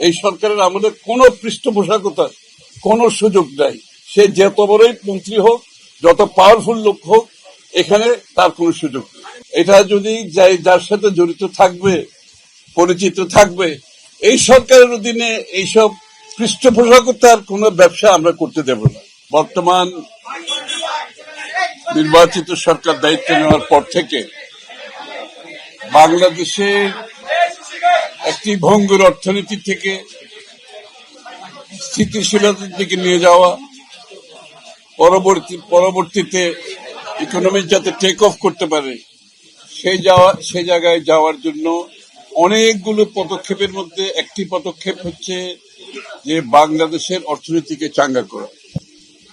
এই সরকারের আমলে কোনো পৃষ্ঠপোষকতার কোনো সুযোগ নাই। সে যত বড়ই মন্ত্রী হোক, যত পাওয়ারফুল লোক হোক, এখানে তার কোনো সুযোগ নেই। এটা যদি যার সাথে জড়িত থাকবে, পরিচিত থাকবে, এই সরকারের অধীনে এইসব পৃষ্ঠপোষকতার কোনো ব্যবসা আমরা করতে দেব না। বর্তমান নির্বাচিত সরকার দায়িত্ব নেওয়ার পর থেকে বাংলাদেশের একটি ভঙ্গুর অর্থনীতি থেকে স্থিতিশীলতার দিকে নিয়ে যাওয়া, পরবর্তীতে ইকোনমি যাতে টেক অফ করতে পারে সেই জায়গায় যাওয়ার জন্য অনেকগুলো পদক্ষেপের মধ্যে একটি পদক্ষেপ হচ্ছে যে বাংলাদেশের অর্থনীতিকে চাঙ্গা করা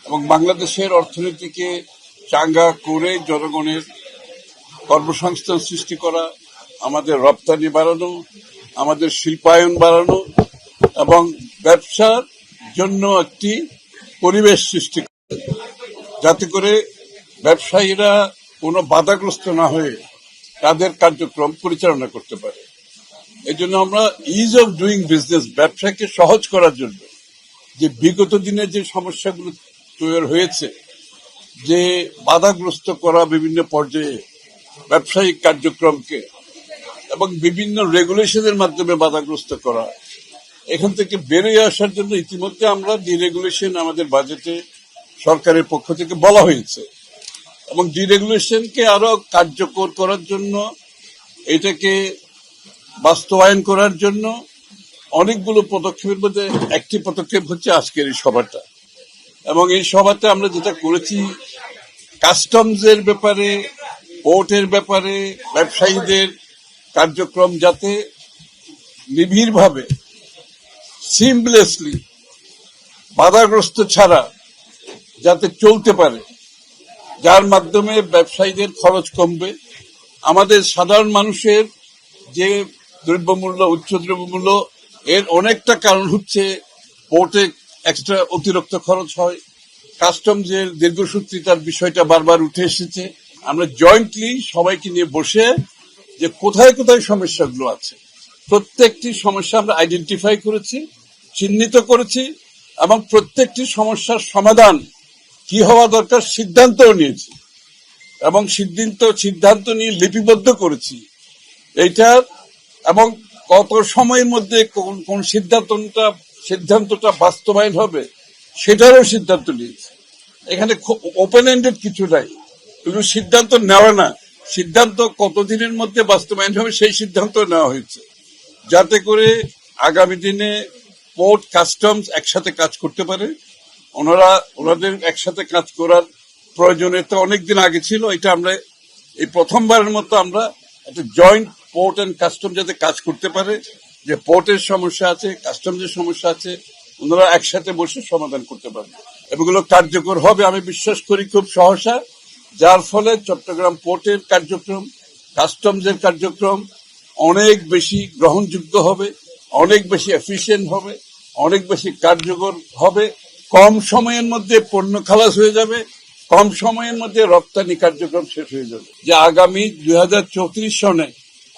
এবং বাংলাদেশের অর্থনীতিকে চাঙ্গা করে জনগণের কর্মসংস্থান সৃষ্টি করা, আমাদের রপ্তানি বাড়ানো, আমাদের শিল্পায়ন বাড়ানো এবং ব্যবসার জন্য একটি পরিবেশ সৃষ্টি করা, যাতে করে ব্যবসায়ীরা কোনো বাধাগ্রস্ত না হয়ে তাদের কার্যক্রম পরিচালনা করতে পারে। এই জন্য আমরা ইজ অফ ডুইং বিজনেস, ব্যবসাকে সহজ করার জন্য যে বিগত দিনে যে সমস্যাগুলো তৈরি হয়েছে, যে বাধাগ্রস্ত করা বিভিন্ন পর্যায়ে ব্যবসায়িক কার্যক্রমকে এবং বিভিন্ন রেগুলেশনের মাধ্যমে বাধাগ্রস্ত করা, এখান থেকে বেরিয়ে আসার জন্য ইতিমধ্যে আমরা ডিরেগুলেশন আমাদের বাজেটে সরকারের পক্ষ থেকে বলা হয়েছে এবং ডিরেগুলেশনকে আরো কার্যকর করার জন্য, এটাকে বাস্তবায়ন করার জন্য অনেকগুলো পদক্ষেপের মধ্যে একটি পদক্ষেপ হচ্ছে আজকের এই সভাটা। এবং এই সভাতে আমরা যেটা করেছি, কাস্টমসের ব্যাপারে, পোর্টের ব্যাপারে ব্যবসায়ীদের কার্যক্রম যাতে নিবিড়ভাবে, সিমলেসলি, বাধাগ্রস্ত ছাড়া যাতে চলতে পারে, যার মাধ্যমে ব্যবসায়ীদের খরচ কমবে, আমাদের সাধারণ মানুষের যে দ্রব্যমূল্য, উচ্চ দ্রব্যমূল্য, এর অনেকটা কারণ হচ্ছে পোর্টে এক্সট্রা অতিরিক্ত খরচ হয়, কাস্টমসের দীর্ঘসূত্রিতার বিষয়টা বারবার উঠে এসেছে। আমরা জয়েন্টলি সবাইকে নিয়ে বসে যে কোথায় কোথায় সমস্যাগুলো আছে, প্রত্যেকটি সমস্যা আমরা আইডেন্টিফাই করেছি, চিহ্নিত করেছি এবং প্রত্যেকটি সমস্যার সমাধান কি হওয়া দরকার সিদ্ধান্তও নিয়েছি এবং সিদ্ধান্ত নিয়ে লিপিবদ্ধ করেছি এইটার, এবং কত সময়ের মধ্যে কোন সিদ্ধান্তটা বাস্তবায়ন হবে সেটারও সিদ্ধান্ত নিয়েছি। এখানে ওপেন এন্ডেড কিছু নাই, শুধু সিদ্ধান্ত নেওয়া না, সিদ্ধান্ত কতদিনের মধ্যে বাস্তবায়ন হবে সেই সিদ্ধান্ত নেওয়া হয়েছে, যাতে করে আগামী দিনে পোর্ট, কাস্টমস একসাথে কাজ করতে পারে। ওনাদের একসাথে কাজ করার প্রয়োজনীয়তা অনেকদিন আগে ছিল, এটা আমরা এই প্রথমবারের মতো আমরা একটা জয়েন্ট পোর্ট অ্যান্ড কাস্টম যাতে কাজ করতে পারে, যে পোর্টের সমস্যা আছে, কাস্টমসের সমস্যা আছে, ওনারা একসাথে বসে সমাধান করতে পারবে। এগুলো কার্যকর হবে আমি বিশ্বাস করি খুব সহসা, যার ফলে চট্টগ্রাম পোর্টের কার্যক্রম, কাস্টমসের কার্যক্রম অনেক বেশি গ্রহণযোগ্য হবে, অনেক বেশি এফিশিয়েন্ট হবে, অনেক বেশি কার্যকর হবে, কম সময়ের মধ্যে পণ্য খালাস হয়ে যাবে, কম সময়ের মধ্যে রপ্তানি কার্যক্রম শেষ হয়ে যাবে। যে আগামী 2034 সনে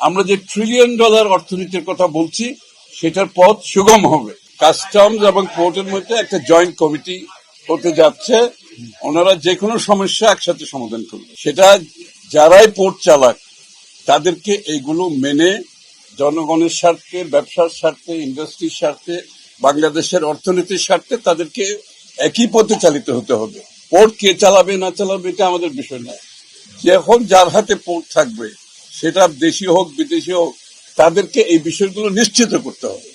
আমরা যে $1 ট্রিলিয়ন অর্থনীতির কথা বলছি, সেটার পথ সুগম হবে। কাস্টমস এবং পোর্টের মধ্যে একটা জয়েন্ট কমিটি হতে যাচ্ছে, ওনারা যে কোনো সমস্যা একসাথে সমাধান করবে। সেটা যারাই পোর্ট চালাক তাদেরকে এইগুলো মেনে জনগণের স্বার্থে, ব্যবসার স্বার্থে, ইন্ডাস্ট্রির স্বার্থে, বাংলাদেশের অর্থনীতির স্বার্থে তাদেরকে একই পথে চালিত হতে হবে। পোর্ট কে চালাবে না চালাবে এটা আমাদের বিষয় নয়, যখন যার হাতে পোর্ট থাকবে, সেটা দেশি হোক বিদেশি হোক, তাদেরকে এই বিষয়গুলো নিশ্চিত করতে হবে।